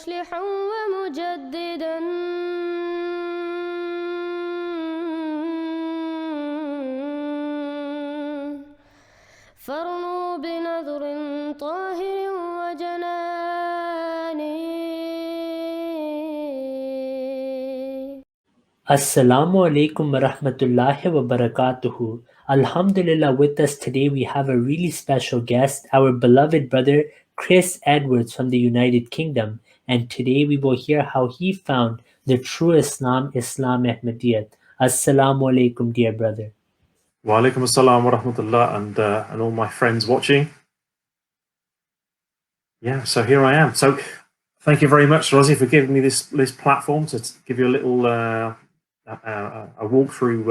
مصلحا ومجددا فارنوا بنظر طاهر وجناني. Assalamu Alaikum wa rahmatullahi wa barakatuhu. Alhamdulillah, with us today we have a really special guest, our beloved brother Chris Edwards from the United Kingdom. And today we will hear how he found the true Islam, Islam Ahmadiyya. Assalamu Alaikum, dear brother. Wa alaikum assalam wa rahmatullah, and all my friends watching. Yeah, so here I am. So thank you very much, Rosie, for giving me this platform to give you a little a walk through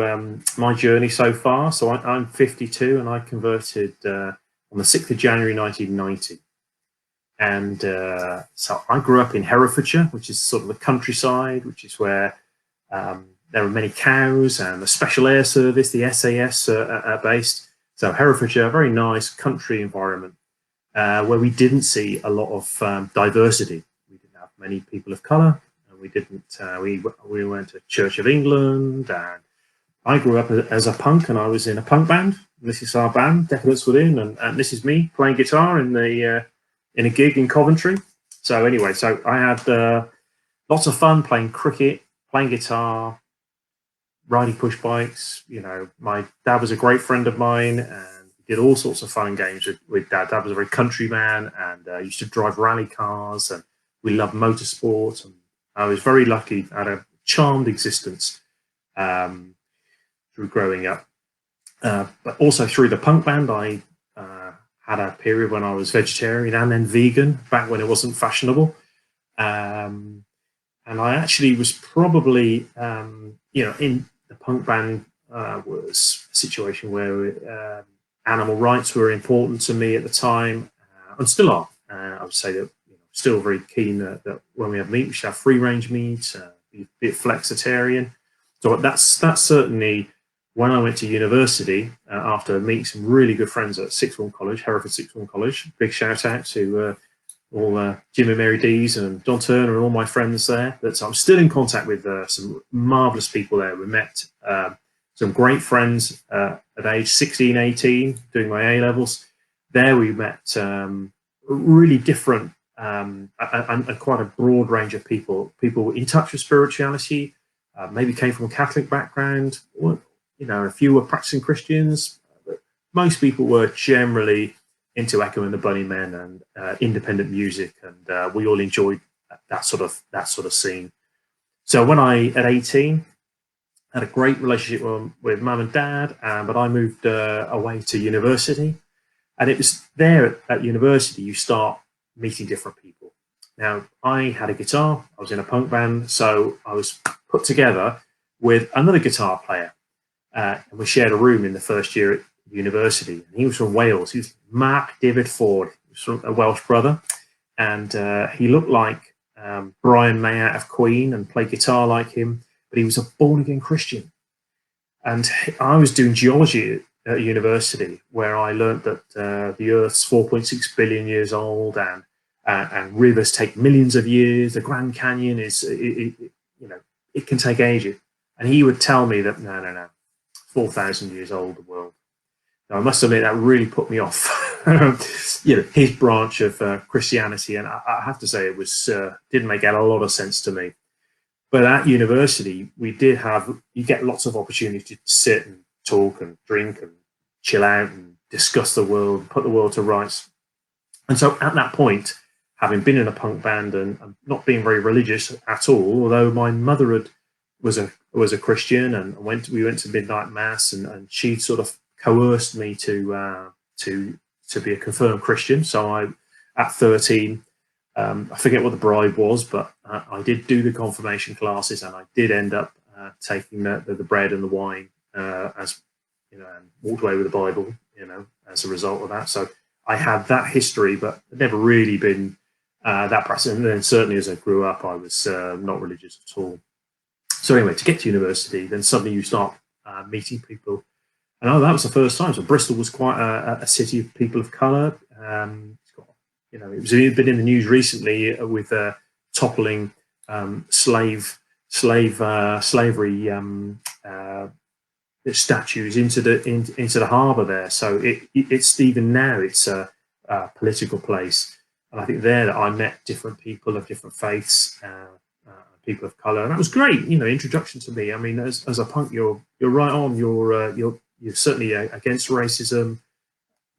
my journey so far. So I'm 52 and I converted on the 6th of January 1990. And so I grew up in Herefordshire, which is sort of the countryside, which is where there are many cows and the Special Air Service, the SAS are based. So Herefordshire, a very nice country environment where we didn't see a lot of diversity. We didn't have many people of colour. We didn't. We went to Church of England, and I grew up as a punk, and I was in a punk band. This is our band, Decadence Within, and this is me playing guitar in a gig in Coventry. So anyway, so I had lots of fun playing cricket, playing guitar, riding push bikes. You know, my dad was a great friend of mine, and we did all sorts of fun games with dad. Dad was a very country man, and used to drive rally cars, and we loved motorsport. And I was very lucky. I had a charmed existence through growing up. But also through the punk band, I had a period when I was vegetarian and then vegan, back when it wasn't fashionable. And I actually was probably, you know, in the punk band was a situation where animal rights were important to me at the time, and still are. I would say that still very keen that when we have meat, we should have free-range meat, be it flexitarian. So that's certainly when I went to university after meeting some really good friends at Sixth Form College, Hereford Sixth Form College. Big shout out to all Jim and Mary Dees and Don Turner and all my friends there. So I'm still in contact with some marvellous people there. We met some great friends at age 16, 18, doing my A-levels. There we met really different and quite a broad range of people in touch with spirituality, maybe came from a Catholic background, or, you know, a few were practicing Christians, but most people were generally into Echo and the Bunnymen and independent music, and we all enjoyed that sort of scene. So when I, at 18, had a great relationship with mum and dad, but I moved away to university, and it was there at university you start meeting different people. Now, I had a guitar, I was in a punk band, so I was put together with another guitar player, and we shared a room in the first year at university. And he was from Wales. He was Mark David Ford. He was from a Welsh brother, and he looked like Brian May out of Queen and played guitar like him, but he was a born-again Christian. And I was doing geology at university, where I learned that the Earth's 4.6 billion years old, and rivers take millions of years. The Grand Canyon is, you know, it can take ages. And he would tell me that no, 4,000 years old, the world. Now, I must admit that really put me off. You know, his branch of Christianity, and I have to say it was didn't make a lot of sense to me. But at university, you get lots of opportunity to sit and talk and drink and chill out and discuss the world, put the world to rights. And so at that point, having been in a punk band and not being very religious at all, although my mother was a Christian, and we went to midnight mass, and she sort of coerced me to be a confirmed Christian. So at 13, I forget what the bribe was, but I did do the confirmation classes, and I did end up taking the bread and the wine, as you know, and walked away with the Bible, you know, as a result of that. So I had that history, but I'd never really been that practice. And then certainly as I grew up, I was not religious at all. So anyway, to get to university, then suddenly you start meeting people. And that was the first time. So Bristol was quite a city of people of colour. It's got, you know, it was been in the news recently with toppling slavery statues into the harbour there. So it's even now it's a political place, and I think there that I met different people of different faiths, people of colour, and that was great. You know, introduction to me. I mean, as a punk, you're right on. You're certainly against racism.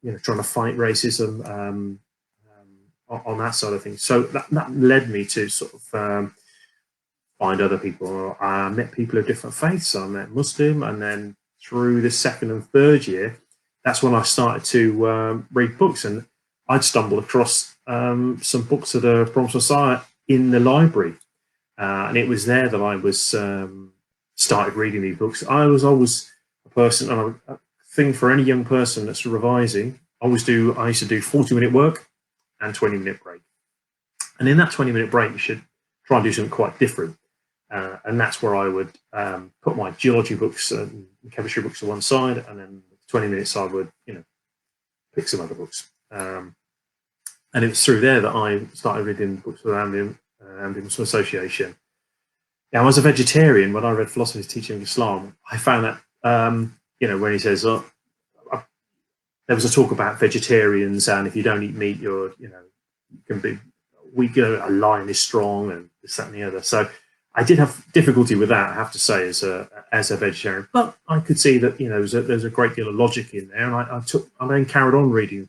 You know, trying to fight racism on that side of things. So that led me to sort of find other people. I met people of different faiths. So I met Muslim, and then through the second and third year, that's when I started to read books, and I'd stumbled across some books that are from society in the library, and it was there that I was started reading these books. I was always a person, and a thing for any young person that's revising, I used to do 40-minute work and 20-minute break, and in that 20-minute break, you should try and do something quite different. And that's where I would put my geology books and chemistry books to one side, and then 20 minutes I would, you know, pick some other books. And it was through there that I started reading books around the Muslim Association. Now, as a vegetarian, when I read Philosophy's Teaching of Islam, I found that, you know, when he says, there was a talk about vegetarians, and if you don't eat meat, you're, you know, you can be weak, a lion is strong, and this, that, and the other. So I did have difficulty with that, I have to say, as a vegetarian. But I could see that, you know, there's a great deal of logic in there, and I then carried on reading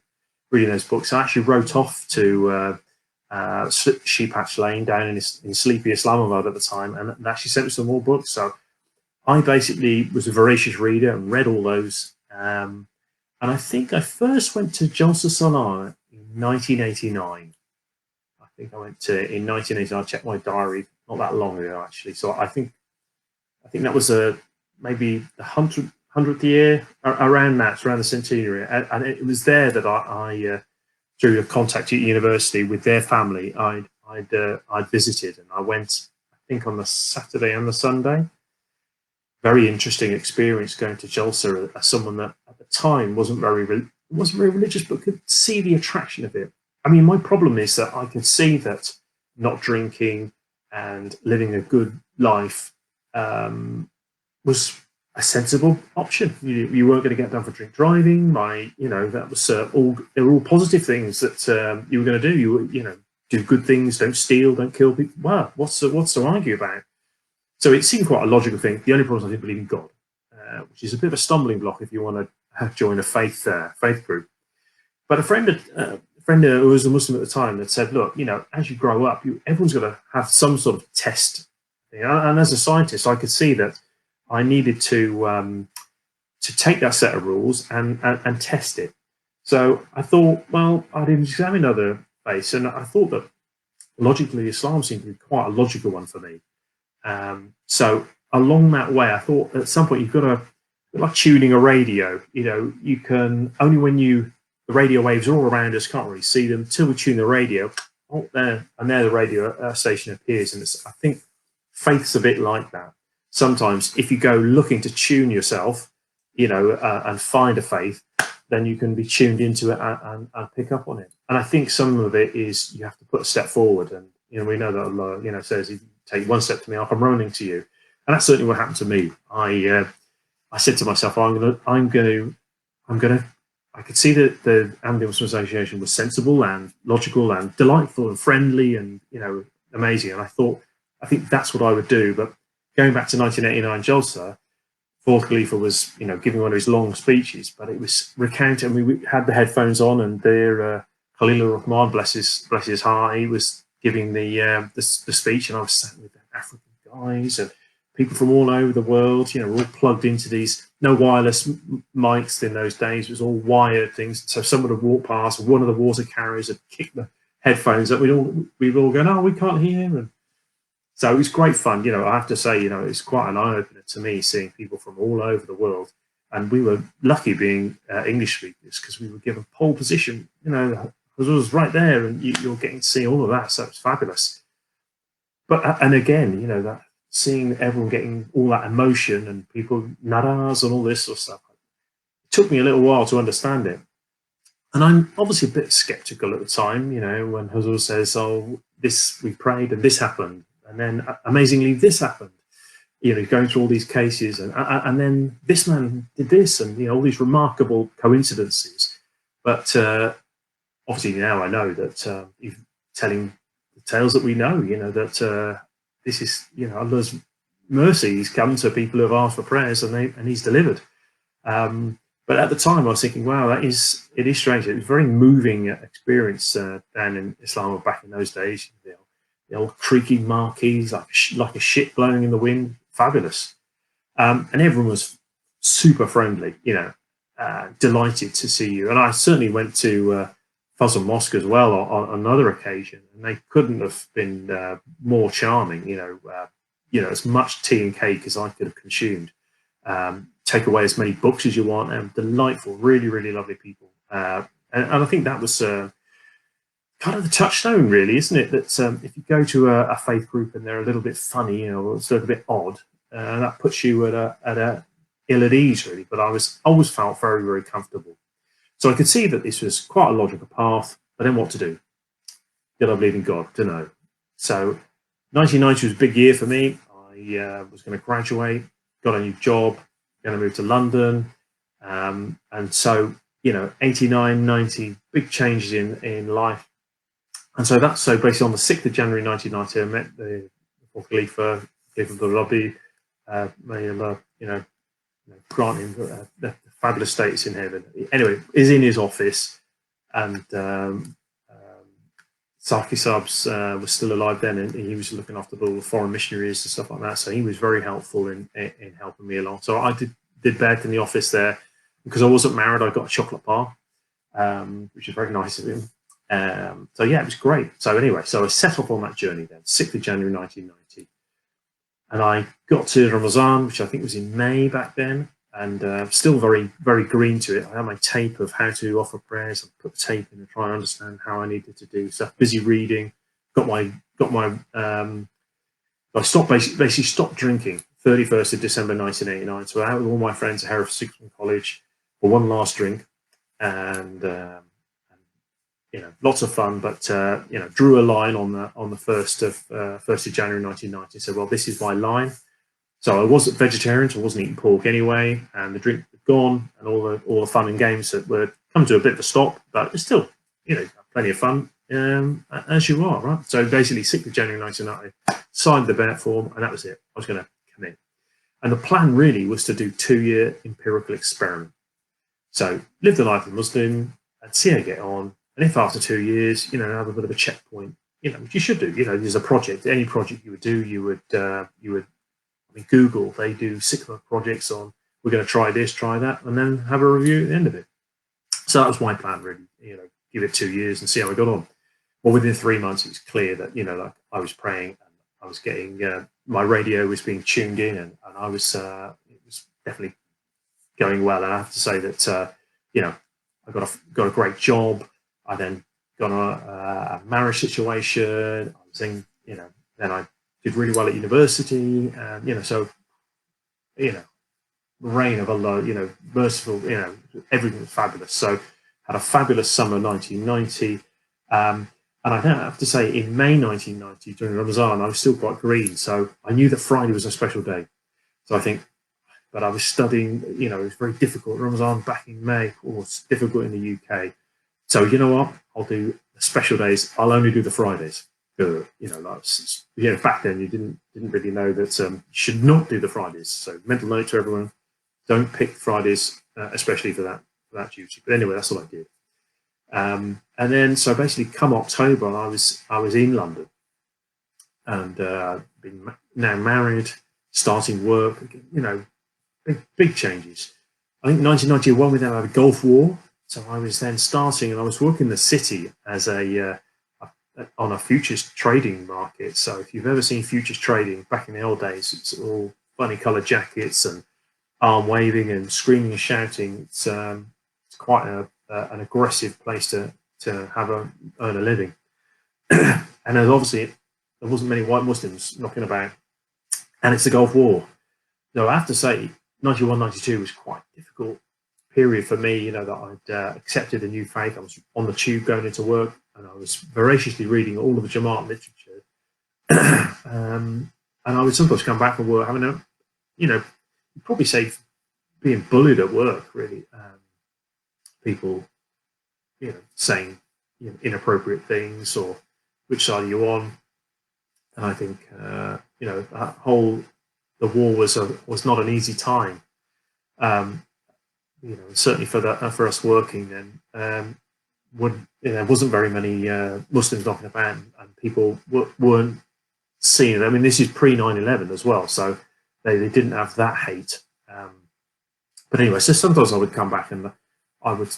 those books. I actually wrote off to Sheep Hatch Lane down in sleepy Islamabad at the time, and actually sent me some more books. So I basically was a voracious reader and read all those. And I think I first went to Jalsa Salah in 1989. I think I went to in 1989. I checked my diary not that long ago, actually. So I think that was maybe the 100th year, around that, around the centenary, and it was there that I through a contact at university with their family, I'd visited, and I went, I think, on the Saturday and the Sunday. Very interesting experience going to Jalsa as someone that at the time wasn't very religious, but could see the attraction of it. I mean, my problem is that I could see that not drinking and living a good life was a sensible option. You weren't going to get done for drink driving. That was they were all positive things that you were going to do. You know, do good things, don't steal, don't kill people. Wow, what's to argue about? So it seemed quite a logical thing. The only problem is I didn't believe in God, which is a bit of a stumbling block if you want to join a faith group. But a friend who was a Muslim at the time that said, look, you know, as you grow up, everyone's got to have some sort of test. You know? And as a scientist, I could see that I needed to take that set of rules and test it. So I thought, well, I'd examine other faiths, and I thought that logically Islam seemed to be quite a logical one for me. So along that way, I thought at some point you've got to, like tuning a radio, you know, you can only when the radio waves are all around us, can't really see them till we tune the radio. Oh, there the radio station appears, and I think faith's a bit like that. Sometimes if you go looking to tune yourself, you know, and find a faith, then you can be tuned into it and pick up on it. And I think some of it is you have to put a step forward, and you know, we know that Allah, you know, says, if you take one step to me, I'll come running to you. And that's certainly what happened to me. I said to myself, I could see that the Ahmadiyya Muslim Association was sensible and logical and delightful and friendly and, you know, amazing. And I think that's what I would do. But going back to 1989 Jalsa, Fourth Khalifa was, you know, giving one of his long speeches, but it was recounting. We had the headphones on, and there, Khalil Rahman, bless his heart, he was giving the speech, and I was sat with the African guys and people from all over the world. You know, we're all plugged into these, no wireless mics in those days. It was all wired things. So someone would walk past, one of the water carriers would kick the headphones up. We'd all go, no, we can't hear. And so it was great fun. You know, I have to say, you know, it's quite an eye opener to me seeing people from all over the world. And we were lucky being English speakers because we were given pole position. You know, it was right there, and you're getting to see all of that. So it's fabulous. But and again, you know, that seeing everyone getting all that emotion and people naraz and all this sort of stuff, it took me a little while to understand it. And I'm obviously a bit skeptical at the time, you know, when Huzur says, oh, this, we prayed and this happened. And then amazingly, this happened. You know, going through all these cases, and then this man did this, and you know, all these remarkable coincidences. But obviously now I know that he's telling the tales that we know. You know that this is, you know, Allah's mercy. He's come to people who have asked for prayers, and he's delivered. But at the time, I was thinking, wow, it is strange. It was a very moving experience down in Islam back in those days. You know, the old creaking marquees, like a ship blowing in the wind. Fabulous. And everyone was super friendly, you know, delighted to see you. And I certainly went to Fazl Mosque as well on another occasion, and they couldn't have been more charming, you know, as much tea and cake as I could have consumed. Take away as many books as you want, and delightful, really, really lovely people. And I think that was kind of the touchstone, really, isn't it? That if you go to a faith group and they're a little bit funny, you know, it's a little bit odd, that puts you at a ill at ease, really. But I always felt very, very comfortable. So I could see that this was quite a logical path. But then what to do? Did I believe in God? Don't know. So 1990 was a big year for me. I was going to graduate, got a new job, going to move to London, and so, you know, 89, 90, big changes in life. And so basically on the 6th of January 1990, I met the fourth Khalifa, Khalifa Rabbi, may Allah, you know, grant him the fabulous status in heaven. Anyway, is in his office, and Saki Subs was still alive then, and he was looking after the foreign missionaries and stuff like that. So he was very helpful in helping me along. So I did bed in the office there. Because I wasn't married, I got a chocolate bar, which is very nice of him. So yeah, it was great. So anyway, so I set off on that journey then, 6th of January 1990. And I got to Ramadan, which I think was in May back then, and still very, very green to it. I had my tape of how to offer prayers. I put the tape in and try and understand how I needed to do stuff. Busy reading. I basically stopped drinking 31st of December 1989. So out with all my friends at Hereford from college for one last drink, and you know, lots of fun. But you know, drew a line on the 1st of January 1990. So well, this is my line. So I wasn't vegetarian, so I wasn't eating pork anyway, and the drink had gone, and all the fun and games that were come to a bit of a stop. But it's still, you know, plenty of fun, as you are, right? So basically, 6th of January 1990, signed the Bennett form, and that was it. I was going to come in, and the plan really was to do 2-year empirical experiment. So live the life of a Muslim and see how you get on. And if after 2 years, you know, have a bit of a checkpoint, you know, which you should do. You know, there's a project, any project you would do, you would. I mean, Google, they do 6-month projects on, we're going to try this, try that, and then have a review at the end of it. So that was my plan, really. You know, give it 2 years and see how I got on. Well, within 3 months, it was clear that, you know, like I was praying, and I was getting my radio was being tuned in, and I was it was definitely going well. And I have to say that you know, I got a great job. I then got a marriage situation. I was in, you know, then I did really well at university, and you know, so you know, the reign of Allah, you know, merciful, you know, everything was fabulous. So had a fabulous summer 1990. And I have to say, in May 1990, during Ramadan, I was still quite green. So I knew that Friday was a special day. So I think, but I was studying, you know, it was very difficult. Ramadan back in May, was difficult in the UK. So you know what? I'll do the special days. I'll only do the Fridays. You know, like, you know, back then you didn't really know that you should not do the Fridays. So mental note to everyone: don't pick Fridays, especially for that duty. But anyway, that's what I did. And then, so basically, come October, I was in London, and been now married, starting work. You know, big changes. I think 1991 we then had a Gulf War, so I was then starting, and I was working in the city as on a futures trading market. So if you've ever seen futures trading back in the old days, it's all funny coloured jackets and arm waving and screaming and shouting. It's quite an aggressive place to earn a living. And there's obviously there wasn't many white Muslims knocking about, and it's the Gulf War. So I have to say, 91, 92 was quite difficult period for me, you know, that I'd accepted a new faith. I was on the tube going into work, and I was voraciously reading all of the Jamaat literature. And I would sometimes come back from work having a, you know, you'd probably say being bullied at work, really. People, you know, saying, you know, inappropriate things, or which side are you on? And I think, you know, the war was not an easy time. You know, certainly for us working then, there wasn't very many Muslims knocking about, and people weren't seeing it. I mean, this is pre 9/11 as well, so they didn't have that hate. But anyway, so sometimes I would come back and I would,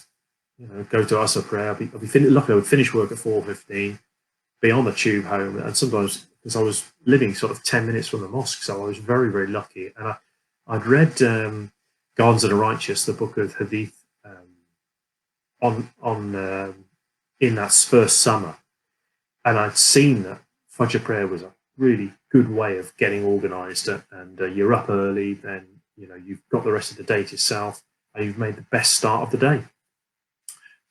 you know, go to Asr prayer. I'd be lucky I would finish work at 4:15, be on the tube home, and sometimes, because I was living sort of 10 minutes from the mosque, so I was very, very lucky. And I'd read Gardens of the Righteous, the book of Hadith, in that first summer, and I'd seen that Fajr prayer was a really good way of getting organised, and you're up early, then, you know, you've got the rest of the day to yourself, and you've made the best start of the day.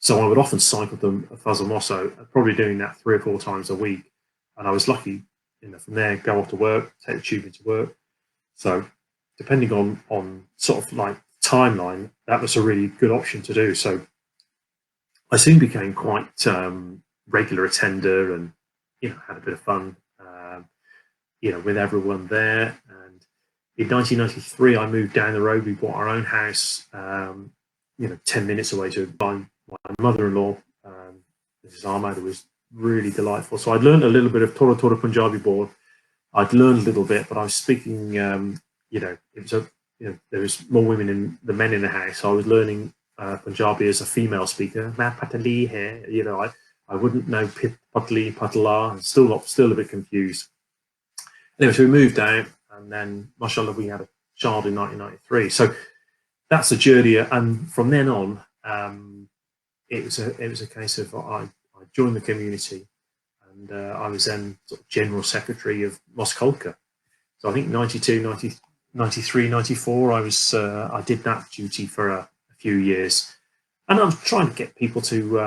So I would often cycle them at Fazl Mosso, probably doing that 3 or 4 times a week, and I was lucky, you know, from there go off to work, take the tube into work. So depending on sort of like timeline, that was a really good option to do. So I soon became quite regular attender, and, you know, had a bit of fun, you know, with everyone there. And in 1993, I moved down the road. We bought our own house, you know, 10 minutes away to my mother-in-law, Mrs. Ahmad. It was really delightful. So I'd learned a little bit of Tora Punjabi board. I'd learned a little bit, but I was speaking, you know, you know, there was more women than men in the house. So I was learning Punjabi as a female speaker. You know, I wouldn't know Patli, Patala. Still a bit confused. Anyway, so we moved out, and then, mashallah, we had a child in 1993. So that's the journey, and from then on, it was a case of I joined the community, and I was then sort of general secretary of Mosque Holka. So I think 92, 93, 94, I did that duty for a few years, and I was trying to get people to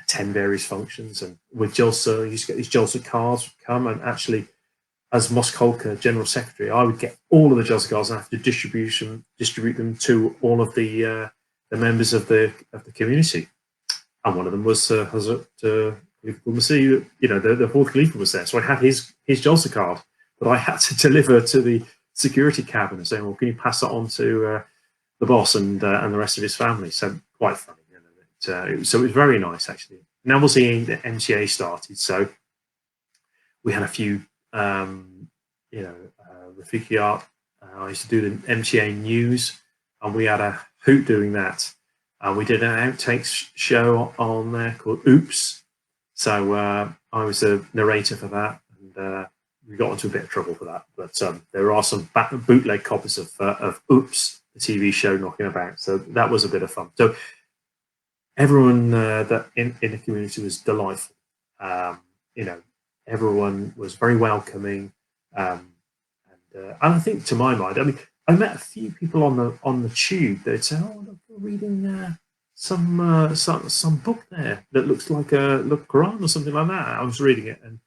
attend various functions. And with Jalsa, you used to get these Jalsa cards come, and actually, as Mosque Holka General Secretary, I would get all of the Jalsa cards and have to distribute them to all of the members of the community. And one of them was Hazrat Khalifa Masih, you know, the fourth Khalifa was there, so I had his Jalsa card, but I had to deliver to the security cabinet saying, well, can you pass that on to the boss and the rest of his family? So quite funny, you know. So it was very nice, actually. Now we're seeing the MCA started, so we had a few, you know, Rafiqiyat. I used to do the MCA news, and we had a hoot doing that. We did an outtakes show on there called Oops. So I was the narrator for that, and we got into a bit of trouble for that. But there are some bootleg copies of Oops, the TV show, knocking about. So that was a bit of fun. So everyone that in the community was delightful. You know, everyone was very welcoming, and I think, to my mind, I mean, I met a few people on the tube that'd say, "Oh, look, we're reading some book there that looks like a Quran or something like that." I was reading it, and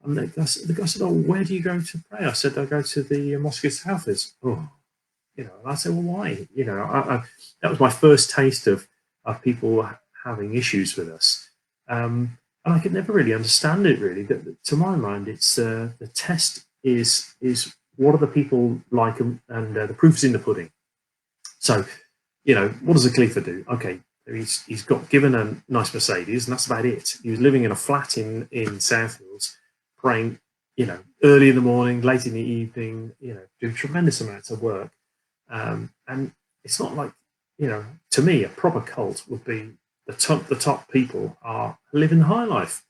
the guy said, "Oh, where do you go to pray?" I said, "I go to the Mosque of Hafiz." Oh, you know, and I said, "Well, why?" You know, that was my first taste of people having issues with us, and I could never really understand it. Really, to my mind, it's the test is what are the people like, and the proof is in the pudding. So, you know, what does a Khalifa do? Okay, he's got given a nice Mercedes, and that's about it. He was living in a flat in Southfields, praying, you know, early in the morning, late in the evening, you know, doing tremendous amounts of work. And it's not like, you know, to me, a proper cult would be the top people are living the high life.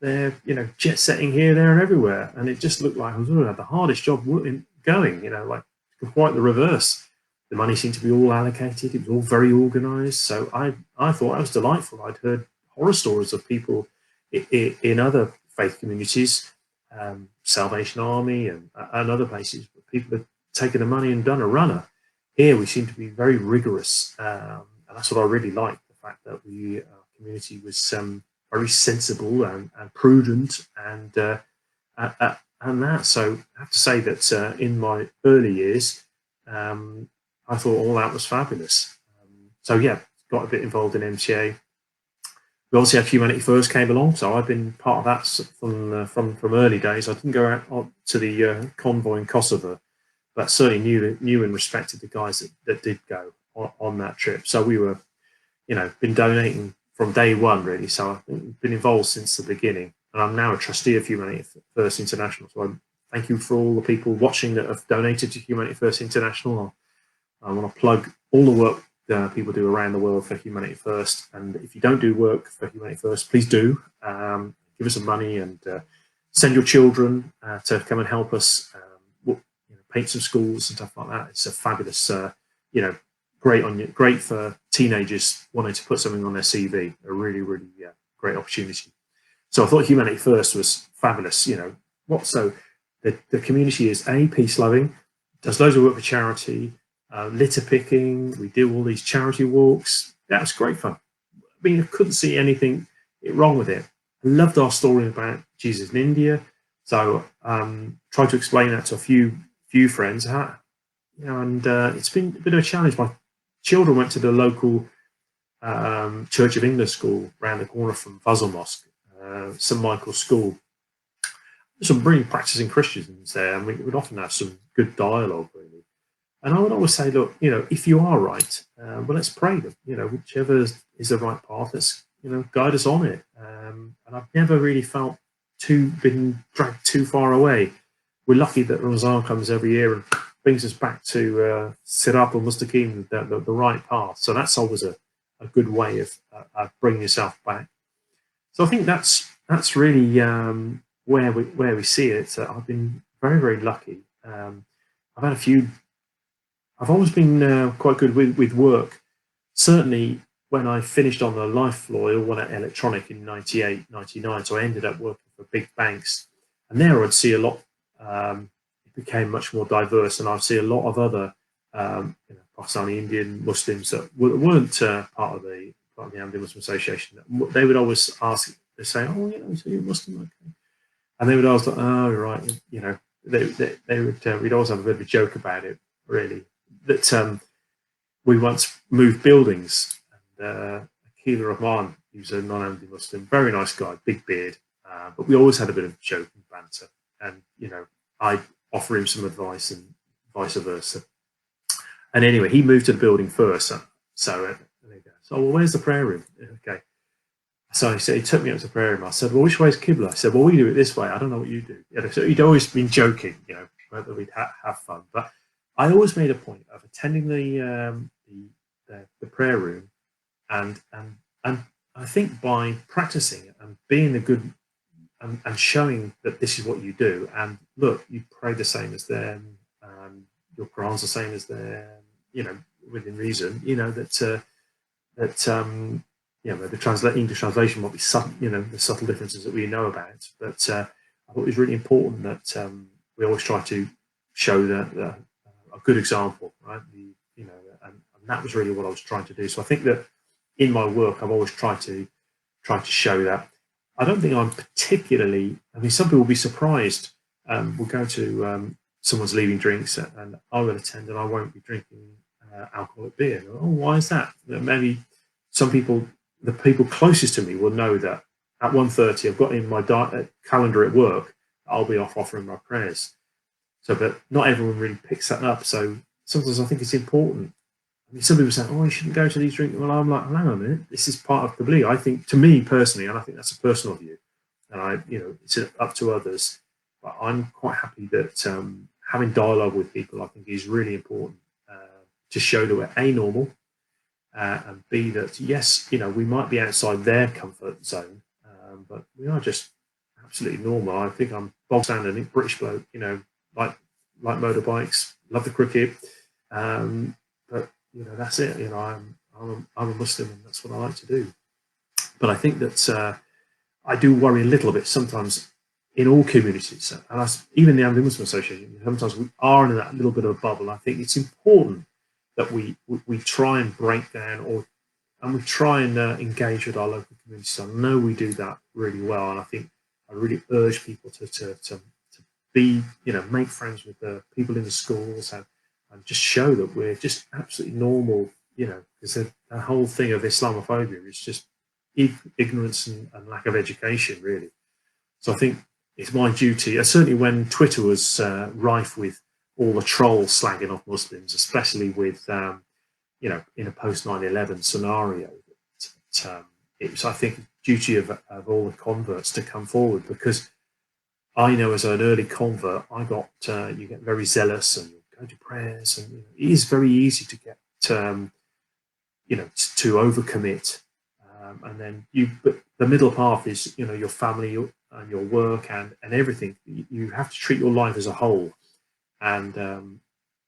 They're, you know, jet setting here, there, and everywhere, and it just looked like I was had the hardest job going. You know, like quite the reverse. The money seemed to be all allocated. It was all very organised. So I thought that was delightful. I'd heard horror stories of people in other faith communities, Salvation Army and other places, where people had taken the money and done a runner here we seem to be very rigorous, and that's what I really like, the fact that our community was very sensible and prudent and that. So I have to say that in my early years, I thought all that was fabulous. So yeah, got a bit involved in MCA. We also had Humanity First came along, so I've been part of that from early days. I didn't go out to the convoy in Kosovo, but certainly knew and respected the guys that did go on that trip. So we were, been donating from day one, really. So I've been involved since the beginning, and I'm now a trustee of Humanity First International. So I thank you for all the people watching that have donated to Humanity First International. I want to plug all the work people do around the world for Humanity First. And if you don't do work for Humanity First, please do. Give us some money and send your children to come and help us paint some schools and stuff like that. It's a fabulous, great for teenagers wanting to put something on their CV. A really, really great opportunity. So I thought Humanity First was fabulous. So the community is peace loving, does loads of work for charity. Litter picking, we do all these charity walks. That was great fun. I mean, I couldn't see anything wrong with it. I loved our story about Jesus in India, so tried to explain that to a few friends. And it's been a bit of a challenge. My children went to the local Church of England school around the corner from Fazl Mosque, St Michael's School. There's some brilliant practicing Christians there, and we would often have some good dialogue, really. And I would always say, look, if you are right, well, let's pray that, whichever is the right path, let's, guide us on it. And I've never really felt been dragged too far away. We're lucky that Ramadan comes every year and brings us back to Sirat al-Mustaqim, the right path. So that's always a good way of bringing yourself back. So I think that's really where we see it. So I've been very, very lucky. I've had I've always been quite good with work. Certainly when I finished on the life floor, I went at electronic in 98, 99. So I ended up working for big banks. And there I'd see a lot, it became much more diverse. And I'd see a lot of other Pakistani Indian Muslims that weren't part of the Ahmadi Muslim Association. They would always ask, they say, oh, so you're Muslim, okay. And they would always like, oh, right, they would, we'd always have a bit of a joke about it, really. That we once moved buildings, and Akil Rahman, who's a non-Ahmadi Muslim, very nice guy, big beard, but we always had a bit of joke and banter, and I'd offer him some advice and vice versa. And anyway, he moved to the building first, so there you go. So, well, where's the prayer room? Okay. So he took me up to the prayer room. I said, well, which way is Qibla? I said, well, we do it this way. I don't know what you do. So he'd always been joking, whether we'd have fun, but I always made a point of attending the prayer room, and I think by practicing and being a good and showing that this is what you do, and look, you pray the same as them, your Quran's the same as them, within reason, the English translation might be subtle, the subtle differences that we know about, but I thought it was really important that we always try to show that. A good example, right? And that was really what I was trying to do. So I think that in my work, I've always tried to show that. I don't think I'm particularly. I mean, some people will be surprised. We'll go to someone's leaving drinks, and I will attend, and I won't be drinking alcoholic beer. Oh, why is that? Maybe some people, the people closest to me, will know that at 1:30, I've got in my calendar at work, I'll be off offering my prayers. So, but not everyone really picks that up. So sometimes I think it's important. I mean, some people say, oh, you shouldn't go to these drinks. Well, I'm like, hang on a minute. This is part of the belief. I think, to me personally, and I think that's a personal view, and it's up to others. But I'm quite happy that having dialogue with people, I think, is really important to show that we're A, normal, and B, that, yes, we might be outside their comfort zone, but we are just absolutely normal. I think I'm bog standard British bloke, like motorbikes, love the cricket, but that's it. I'm a Muslim, and that's what I like to do. But I think that I do worry a little bit sometimes in all communities, and even the Ahmadi Muslim Association. Sometimes we are in that little bit of a bubble. I think it's important that we try and break down, and we try and engage with our local communities. So I know we do that really well, and I think I really urge people to be, make friends with the people in the schools, and just show that we're just absolutely normal, because the whole thing of Islamophobia is just ignorance and lack of education, really. So I think it's my duty, certainly when Twitter was rife with all the trolls slagging off Muslims, especially with, in a post 9/11 scenario, it was, I think, duty of all the converts to come forward, because I know as an early convert, you get very zealous and you go to prayers, and it is very easy to get, to overcommit, and then but the middle path is, your family and your work and everything. You have to treat your life as a whole, and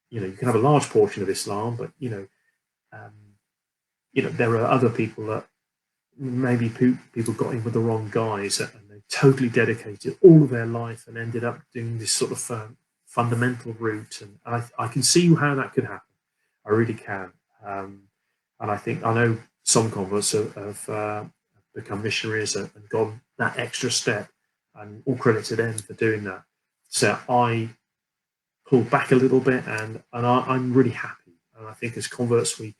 you can have a large portion of Islam, but there are other people that maybe people got in with the wrong guys, and they totally dedicated all of their life and ended up doing this sort of fundamental route. And I can see how that could happen. I really can. And I know some converts have become missionaries and gone that extra step, and all credit to them for doing that. So I pulled back a little bit, and I'm really happy. And I think as converts, we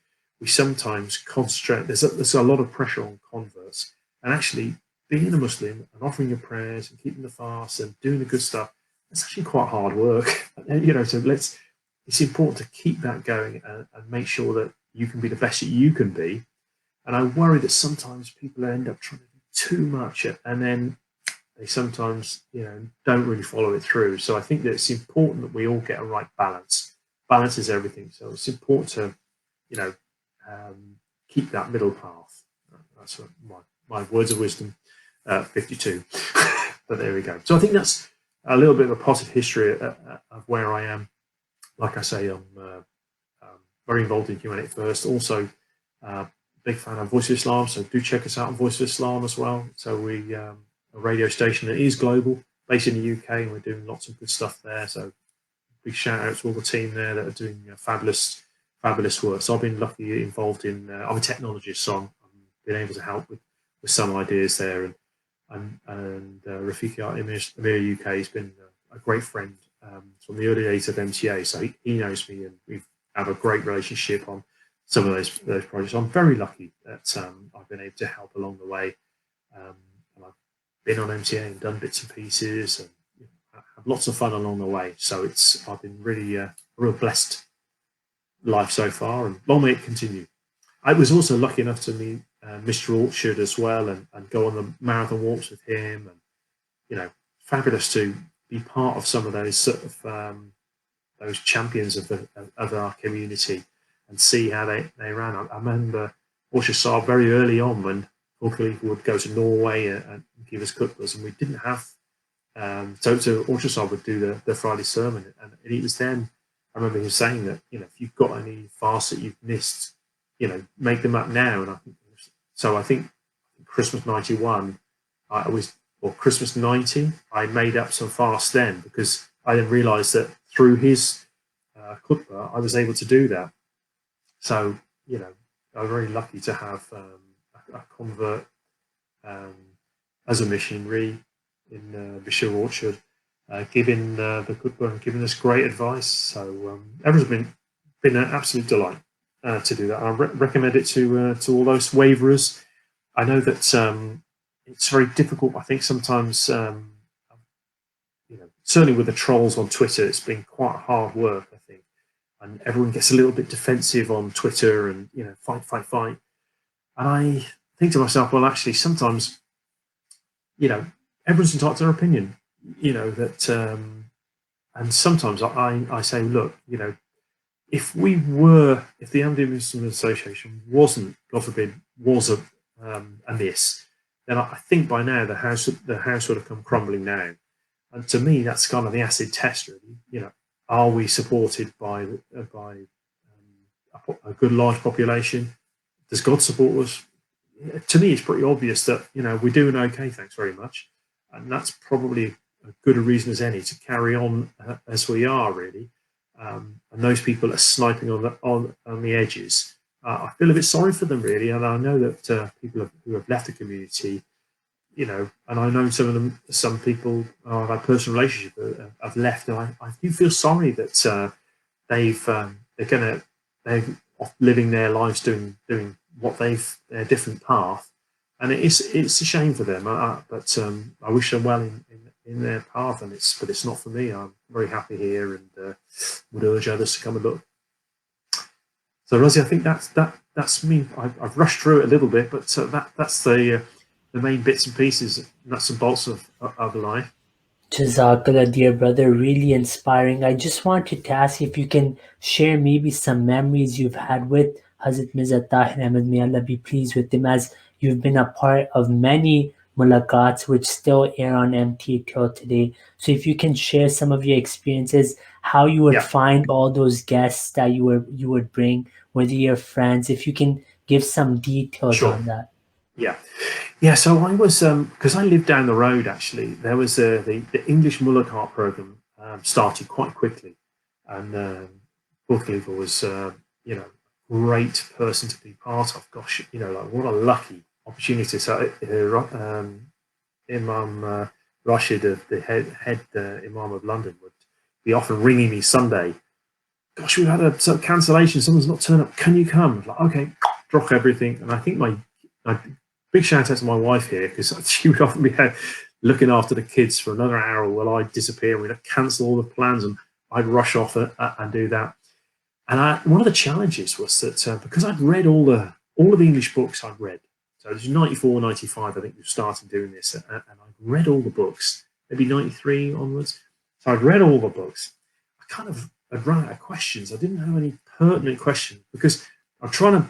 sometimes concentrate. There's a lot of pressure on converts, and actually being a Muslim and offering your prayers and keeping the fast and doing the good stuff, it's actually quite hard work. So it's important to keep that going and make sure that you can be the best that you can be. And I worry that sometimes people end up trying to do too much, and then they sometimes don't really follow it through. So I think that it's important that we all get a right balance. Balance is everything. So it's important to keep that middle path. That's my words of wisdom, 52. But there we go. So I think that's a little bit of a positive history of where I am. Like I say, I'm very involved in Humanity First. Also, big fan of Voice of Islam, so do check us out on Voice of Islam as well. So we a radio station that is global, based in the UK, and we're doing lots of good stuff there. So big shout out to all the team there that are doing fabulous work. So I've been lucky involved in. I'm a technologist, so I've been able to help with some ideas there. And Rafiki Emir UK has been a great friend from the early days of MTA. So he knows me, and we have a great relationship on some of those projects. I'm very lucky that I've been able to help along the way. And I've been on MTA and done bits and pieces, and had lots of fun along the way. So I've been really a real blessed life so far, and long may it continue. I was also lucky enough to meet Mr. Orchard as well, and go on the marathon walks with him, and fabulous to be part of some of those sort of those champions of our community, and see how they ran. I remember Orchard Saab very early on, when Paul Khalifa would go to Norway and give us khutbahs, and we didn't have so Orchard Saab would do the Friday sermon, and it was then I remember him saying that if you've got any fasts that you've missed, make them up now. And I think Christmas 91, Christmas 90, I made up some fasts then, because I then realised that through his khutbah, I was able to do that. So I was very lucky to have a convert as a missionary in Bishop Orchard, giving the khutbah and giving us great advice. So everyone's been an absolute delight to do that. I recommend it to all those waverers. I know that it's very difficult. I think sometimes, certainly with the trolls on Twitter, it's been quite hard work, I think. And everyone gets a little bit defensive on Twitter, and fight. And I think to myself, well, actually, sometimes, everyone's entitled to their opinion. And sometimes I say, look, if the Ahmadiyya Muslim Association wasn't, God forbid, was amiss, then I think by now the house would have come crumbling down. And to me, that's kind of the acid test, really. Are we supported by a good large population? Does God support us? To me, it's pretty obvious that we're doing okay, thanks very much, and that's probably as good a reason as any to carry on as we are, really. and those people are sniping on the edges. I feel a bit sorry for them, really, and I know that people who have left the community, you know, and I know some people I've had personal relationship have left, and I do feel sorry that they're living their lives doing what their different path, and it's a shame for them. But I wish them well in their path, and it's not for me. I'm very happy here, and would urge others to come and look. So Rosie, I think that's me. I've rushed through it a little bit, but that's the main bits and pieces, nuts and bolts of life. Jazakallah, dear brother, really inspiring. I just wanted to ask if you can share maybe some memories you've had with Hazrat Mirza Tahir Ahmad, may Allah be pleased with him, as you've been a part of many mulaqats which still air on MT till today. So if you can share some of your experiences, how you would find all those guests that you would bring, whether you're friends, if you can give some details on that. Yeah. So I was because I lived down the road. Actually, there was the English Mullah program started quite quickly, and Paul Khalifa was great person to be part of. Gosh, like what a lucky opportunity. So Imam Rashid, the head Imam of London, would be often ringing me Sunday. Gosh, we've had a sort of cancellation. Someone's not turned up. Can you come? Like, okay, drop everything. And I think my big shout out to my wife here, because she would often be looking after the kids for another hour while I'd disappear. We'd cancel all the plans, and I'd rush off and do that. And one of the challenges was that because I'd read all of the English books I'd read, so it was 94, 95, I think we started doing this, and I'd read all the books, maybe 93 onwards. So I'd read all the books. I'd run out of questions. I didn't have any pertinent questions, because I'm trying to,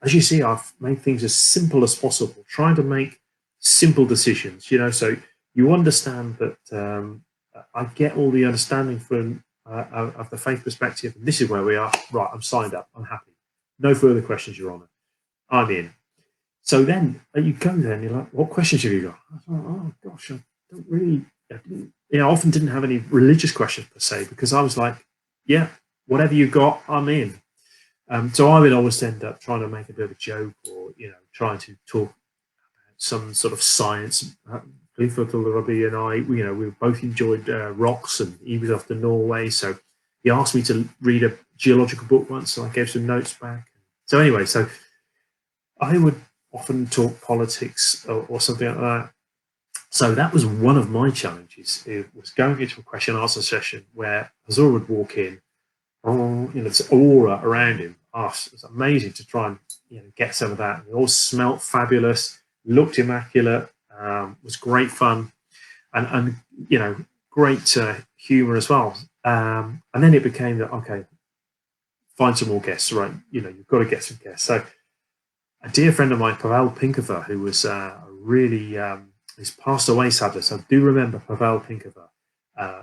as you see, I've made things as simple as possible, trying to make simple decisions, so you understand that I get all the understanding from of the faith perspective. And this is where we are. Right, I'm signed up. I'm happy. No further questions, Your Honour. I'm in. So then you go there and you're like, what questions have you got? I thought, oh gosh, I often didn't have any religious questions per se, because I was like, yeah, whatever you got, I'm in. So I would always end up trying to make a bit of a joke, or trying to talk about some sort of science. Khalifatul Rabi and I, we both enjoyed rocks, and he was off to Norway, so he asked me to read a geological book once, so I gave some notes back. So anyway, so I would often talk politics or something like that. So that was one of my challenges. It was going into a question and answer session where Hazur would walk in, this aura around him. It was amazing to try and get some of that. It all smelt fabulous, looked immaculate, was great fun, and great humour as well. And then it became that, okay, find some more guests, right? You've got to get some guests. So a dear friend of mine, Pavel Pinkova, who was really he's passed away sadly. So do remember Pavel Pinkova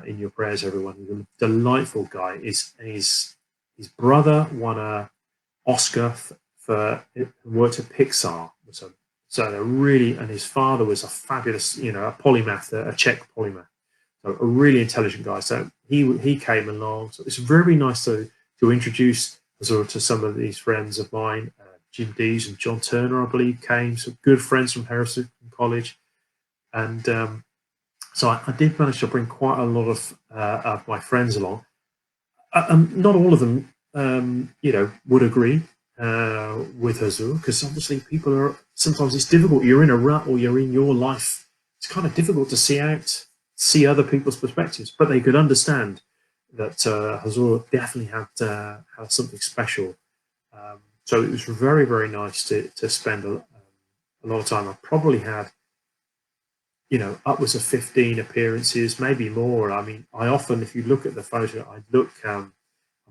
in your prayers, everyone. He's a delightful guy. His brother won a Oscar for worked at Pixar. And his father was a fabulous, a polymath, a Czech polymath, so a really intelligent guy. So he came along. So it's very nice to introduce to some of these friends of mine. Jim Dees and John Turner, I believe, came. Some good friends from Hereford College, and so I did manage to bring quite a lot of my friends along. Not all of them, would agree with Hazur, because obviously people are, sometimes it's difficult. You're in a rut, or you're in your life. It's kind of difficult to see other people's perspectives, but they could understand that Hazur definitely had something special. So it was very, very nice to spend a lot of time. I probably had, upwards of 15 appearances, maybe more. I mean, I often, if you look at the photo, I look, I'm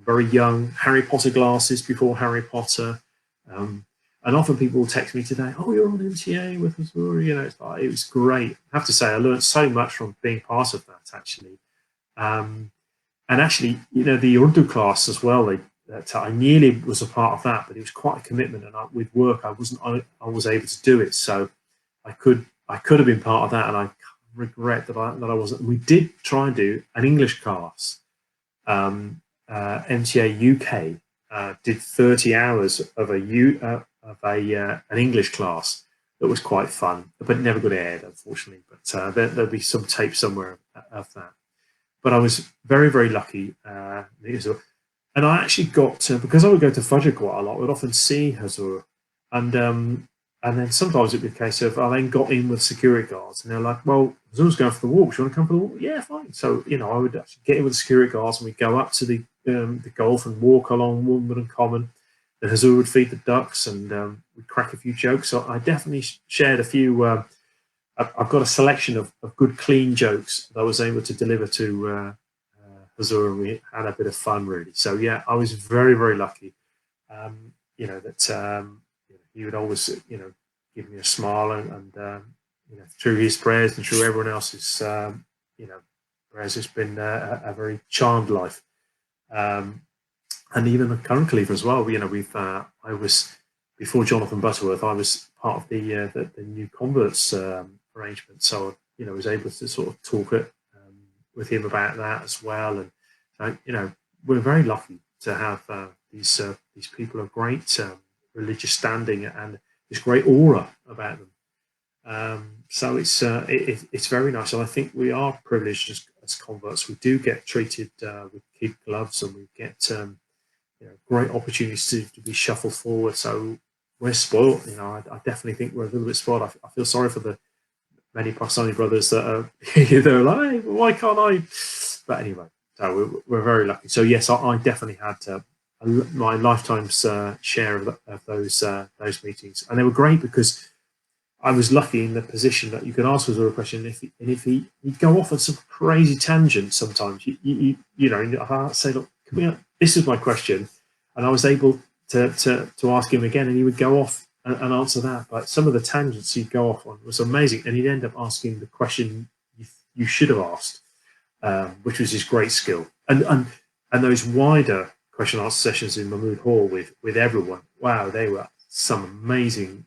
very young, Harry Potter glasses before Harry Potter. And often people will text me today, oh, you're on MTA with Hazur. It's like, it was great. I have to say, I learned so much from being part of that, actually. And actually, the Urdu class as well, I nearly was a part of that, but it was quite a commitment. And with work, I was able to do it. So I could have been part of that, and I regret that I wasn't. We did try and do an English class, MTA UK did 30 hours of an English class that was quite fun, but it never got aired, unfortunately. But there'll be some tape somewhere of that. But I was very, very lucky. And I actually got to, because I would go to Fajr quite a lot, I would often see Hazur. And then sometimes it'd be a case of I then got in with security guards, and they're like, "Well, Hazur's going for the walk. Do you want to come for the walk?" Yeah, fine. So I would actually get in with the security guards, and we'd go up to the Gulf and walk along Wimbledon Common. And Hazur would feed the ducks, and we'd crack a few jokes. So I definitely shared a few. I've got a selection of good, clean jokes that I was able to deliver to Hazur, and we had a bit of fun, really. So yeah, I was very, very lucky. That he would always, give me a smile, and through his prayers and through everyone else's, prayers, it's been a very charmed life. And even the current Khalifa as well. I was, before Jonathan Butterworth, I was part of the new converts arrangement. So I was able to sort of talk with him about that as well. And we're very lucky to have these people of great religious standing and this great aura about them. So it's very nice, and I think we are privileged as converts. We do get treated with kid gloves, and we get great opportunities to be shuffled forward. So we're spoiled. I definitely think we're a little bit spoiled. I feel sorry for the many Pakistani brothers that are they're like, hey, why can't I? But anyway, so we're very lucky. So yes, I definitely had my lifetime's share of those meetings, and they were great because I was lucky in the position that you could ask us a question, if he'd go off on some crazy tangent. Sometimes I say, look, this is my question, and I was able to ask him again, and he would go off and answer that. But some of the tangents he'd go off on was amazing, and he'd end up asking the question you should have asked, which was his great skill. And those wider question and answer sessions in Mahmood Hall with everyone, wow, they were some amazing,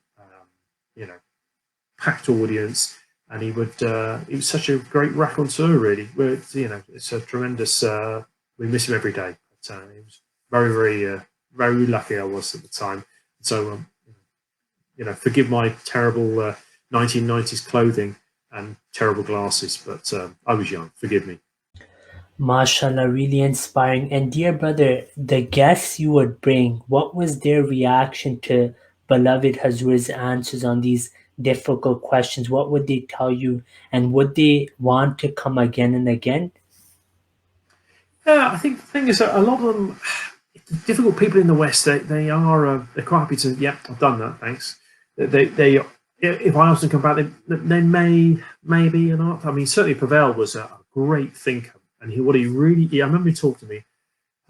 packed audience. And he was such a great raconteur, really. It's a tremendous. We miss him every day. But, he was very, very, very lucky I was at the time. So, forgive my terrible 1990s clothing and terrible glasses, but I was young. Forgive me. MashaAllah, really inspiring. And dear brother, the guests you would bring, what was their reaction to beloved Hazur's answers on these difficult questions? What would they tell you? And would they want to come again and again? Yeah, I think the thing is that a lot of them, difficult people in the West, they are they're quite happy to. Yeah, I've done that. Thanks. They if I ask them to come back, they maybe not. I mean, certainly Pavel was a great thinker, and I remember he talked to me.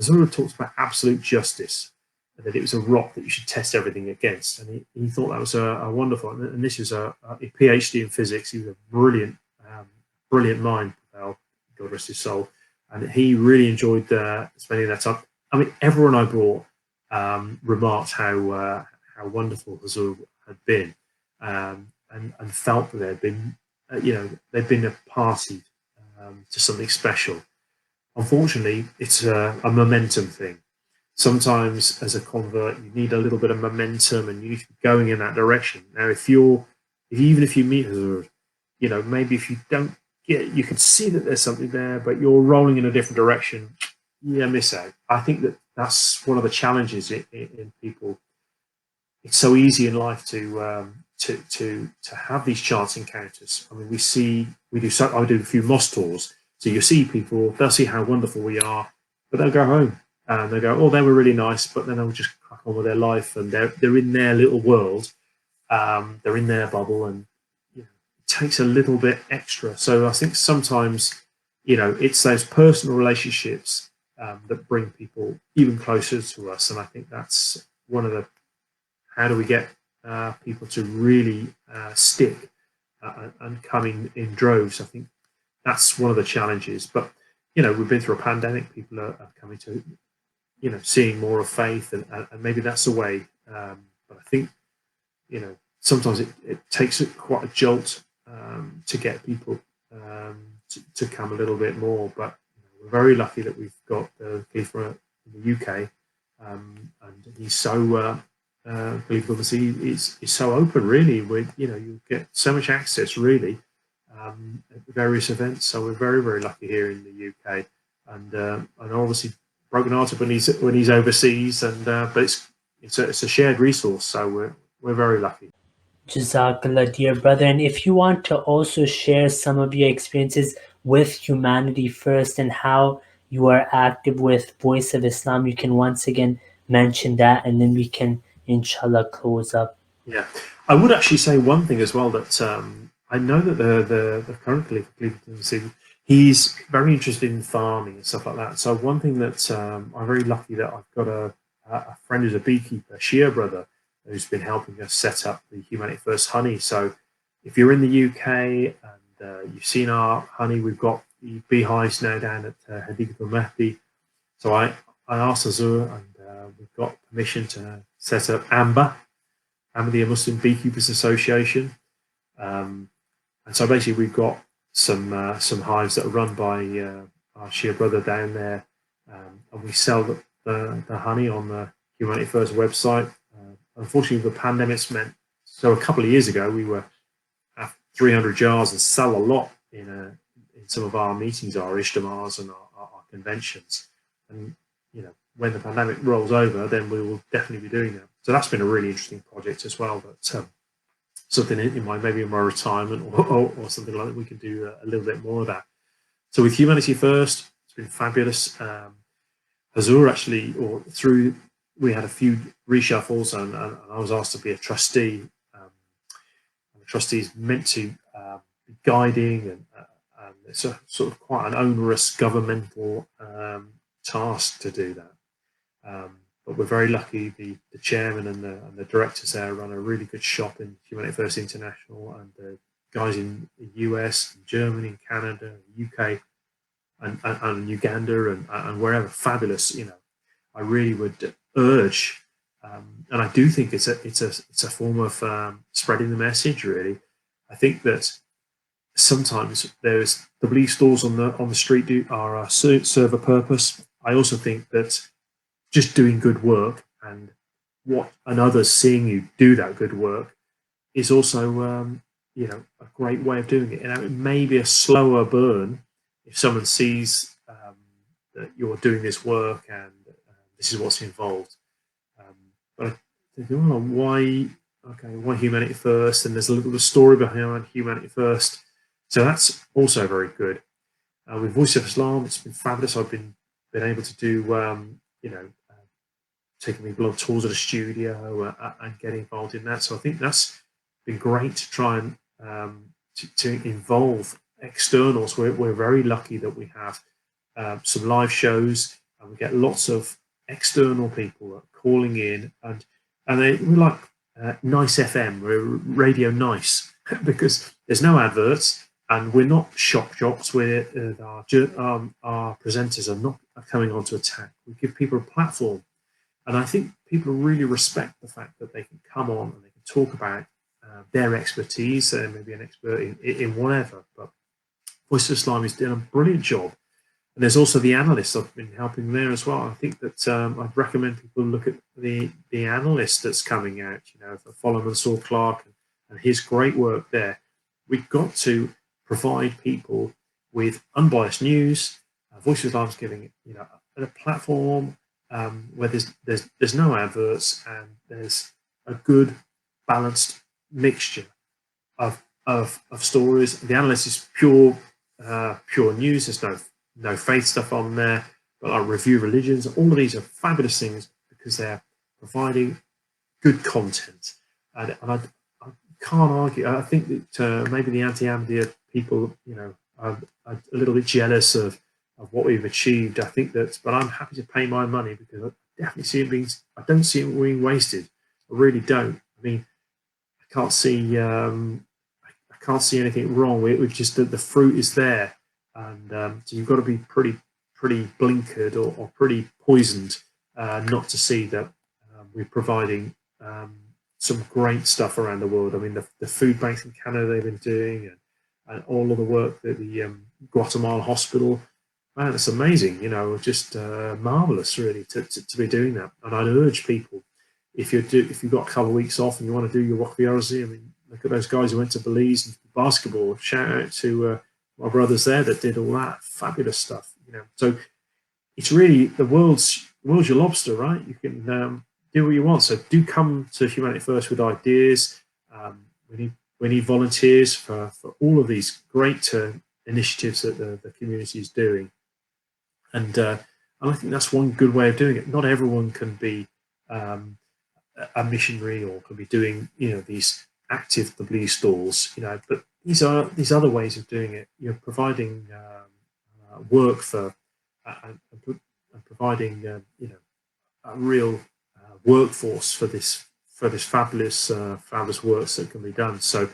Hazur talked about absolute justice, that it was a rock that you should test everything against, and he thought that was a wonderful. And this was a PhD in physics. He was a brilliant mind. Pavel, God rest his soul. And he really enjoyed spending that time. I mean, everyone I brought remarked how wonderful Hazur had been, and felt that they'd been a party to something special. Unfortunately, it's a momentum thing. Sometimes, as a convert, you need a little bit of momentum, and you need to be going in that direction. Now, even if you meet Hazur, maybe if you don't. Yeah, you can see that there's something there, but you're rolling in a different direction. Yeah, miss out. I think that's one of the challenges in people. It's so easy in life to have these chance encounters. I mean, I do a few mosque tours, so you see people. They'll see how wonderful we are, but they'll go home and they go, "Oh, they were really nice," but then they'll just crack on with their life, and they're in their little world. They're in their bubble, and takes a little bit extra. So I think sometimes, it's those personal relationships that bring people even closer to us. And I think that's one of how do we get people to really stick and come in droves? I think that's one of the challenges. But, we've been through a pandemic. People are coming to, seeing more of faith, and maybe that's the way. But I think, sometimes it takes quite a jolt to get people to come a little bit more, but we're very lucky that we've got Khalifa in the UK, and he's so Khalifa is so open. Really, you get so much access really at various events. So we're very, very lucky here in the UK, and obviously broken-hearted when he's overseas, but it's a shared resource. So we're very lucky. Jazakallah, dear brother. And if you want to also share some of your experiences with Humanity First and how you are active with Voice of Islam, you can once again mention that, and then we can, inshallah, close up. Yeah, I would actually say one thing as well, that I know that the current Khalifa, he's very interested in farming and stuff like that. So one thing that I'm very lucky that I've got a friend who's a beekeeper, Shia brother, who's been helping us set up the Humanity First honey. So if you're in the UK and you've seen our honey, we've got the beehives now down at Hadiqat al-Mahdi. So I asked Azur, and we've got permission to set up Ahmadiyya Muslim Beekeepers Association. And so basically we've got some hives that are run by our Shia brother down there, and we sell the honey on the Humanity First website. Unfortunately, the pandemic's meant, so a couple of years ago we were at 300 jars and sell a lot in some of our meetings, our ijtimars and our conventions. And when the pandemic rolls over, then we will definitely be doing that. So that's been a really interesting project as well. But something maybe in my retirement or something like that, we can do a little bit more of that. So with Humanity First, it's been fabulous. Hazur actually, we had a few reshuffles, and I was asked to be a trustee. And the trustee is meant to be guiding, and it's a sort of quite an onerous governmental task to do that. But we're very lucky. The chairman and the directors there run a really good shop in Humanity First International, and the guys in the US, and Germany, Canada, UK, and Uganda, and wherever, fabulous. I really would urge, and I do think it's a form of spreading the message. Really, I think that sometimes there's the belief stores on the street serve a purpose. I also think that just doing good work and others seeing you do that good work is also a great way of doing it. And it may be a slower burn if someone sees that you're doing this work and this is what's involved. But I think, why Humanity First? And there's a little story behind Humanity First. So that's also very good. With Voice of Islam, it's been fabulous. I've been able to do, taking people on tours of the studio and getting involved in that. So I think that's been great to try and to involve externals. We're very lucky that we have some live shows, and we get lots of external people calling in, and we're like Nice FM, we're Radio Nice, because there's no adverts, and we're not shock jocks. Our presenters are not coming on to attack. We give people a platform, and I think people really respect the fact that they can come on and they can talk about their expertise. They may be an expert in whatever, but Voice of Islam is doing a brilliant job. And there's also the analysts. I've been helping there as well. I think that I'd recommend people look at the analyst that's coming out, follow Mansour Clark and his great work there. We've got to provide people with unbiased news. Voice of Islam is giving a platform where there's no adverts, and there's a good balanced mixture of stories. The analyst is pure news. There's no faith stuff on there, but like review religions. All of these are fabulous things because they're providing good content, and I can't argue. I think that maybe the anti-Ahmadiyya people, are a little bit jealous of what we've achieved. I think that, but I'm happy to pay my money because I definitely see it being. I don't see it being wasted. I really don't. I mean, I can't see anything wrong with it. It's just that the fruit is there. And so you've got to be pretty blinkered or pretty poisoned not to see that we're providing some great stuff around the world. I mean, the food banks in Canada they've been doing, and all of the work that the Guatemala hospital man, it's amazing, just marvelous, really, to be doing that. And I'd urge people, if you've got a couple of weeks off and you want to do your Wakfi Arzi, I mean, look at those guys who went to Belize and basketball. Shout out to my brothers there that did all that fabulous stuff. So it's really the world's your lobster, right? You can do what you want. So do come to Humanity First with ideas. We need volunteers for all of these great initiatives that the community is doing. And I think that's one good way of doing it. Not everyone can be a missionary or can be doing these active tabligh stalls, but these other ways of doing it. You're providing work for and providing a real workforce for this fabulous work that can be done. So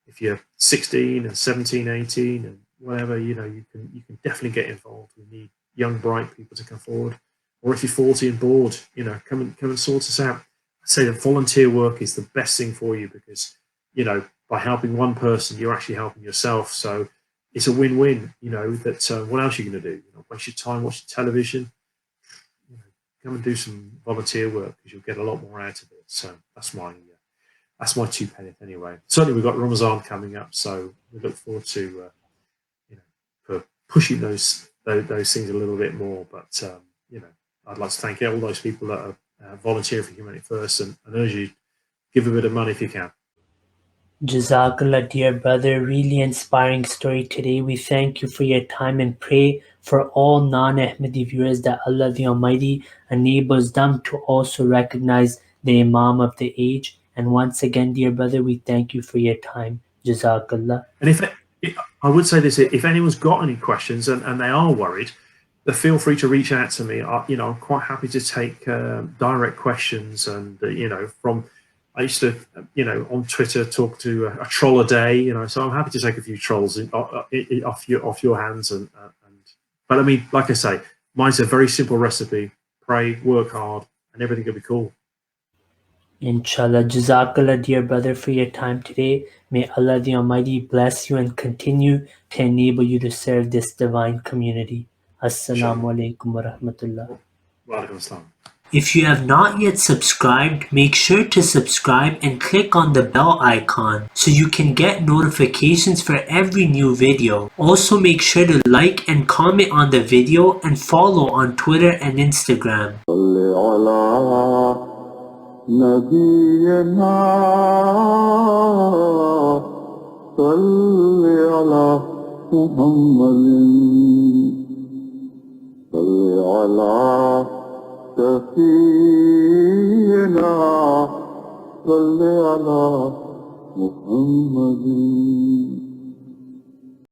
if you're 16 and 17, 18 and whatever, you can definitely get involved. We need young, bright people to come forward. Or if you're 40 and bored, come and sort us out. I'd say that volunteer work is the best thing for you because, by helping one person, you're actually helping yourself. So it's a win-win, that what else are you going to do? Waste your time watching television. Come and do some volunteer work because you'll get a lot more out of it. So that's my 2 pence anyway. Certainly we've got Ramadan coming up, so we look forward to for pushing those things a little bit more. But I'd like to thank all those people that are volunteering for Humanity First and urge you give a bit of money if you can. Jazakallah, dear brother, really inspiring story today. We thank you for your time and pray for all non-Ahmadi viewers that Allah the Almighty enables them to also recognize the Imam of the age. And once again, dear brother, we thank you for your time. Jazakallah. And if I would say this, if anyone's got any questions and they are worried, then feel free to reach out to me. I'm quite happy to take direct questions and from. I used to, on Twitter talk to a troll a day, so I'm happy to take a few trolls off your hands. But I mean, like I say, mine's a very simple recipe: pray, work hard, and everything will be cool. Inshallah. Jazakallah, dear brother, for your time today. May Allah the Almighty bless you and continue to enable you to serve this divine community. Assalamu Alaikum wa rahmatullah. Wa alaikum assalam. If you have not yet subscribed, make sure to subscribe and click on the bell icon so you can get notifications for every new video. Also make sure to like and comment on the video and follow on Twitter and Instagram. سفينا صل على محمد